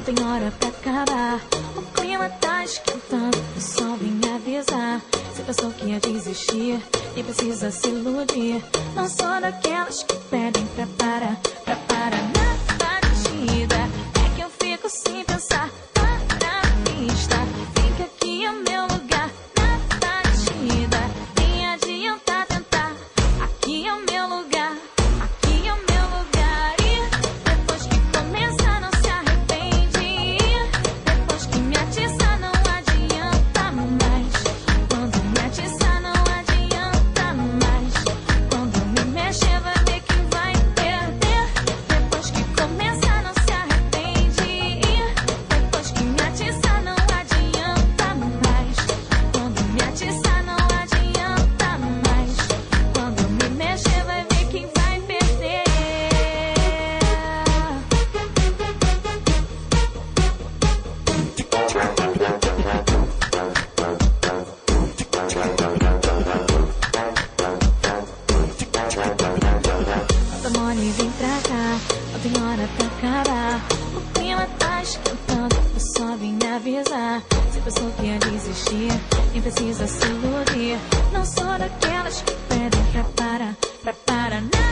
não tem hora pra acabar. O clima tá esquentando, o sol vem avisar. Você pensou que ia desistir, nem precisa se iludir. Não sou daquelas que pedem pra parar na batida. É que eu fico sem pensar, para a pista. Fica aqui é o meu lugar, na batida. Nem adianta tentar, aqui é o meu lugar. Aqui é o meu lugar. E depois que começa não se arrepende. Depois que me atiça não adianta mais. Quando me atiça não adianta mais. Quando me mexer vai ver quem vai perder. Depois que começa não se arrepende. Depois que me atiça não adianta mais. Quando me atiça não adianta mais. Quando me mexer vai ver quem vai perder. Bota mole e vem pra cá, não tem hora pra acabar. O clima tá esquentando, o sol vem avisar. Você pensou que ia desistir, nem precisa se iludir. Não sou daquelas que pedem pra parar na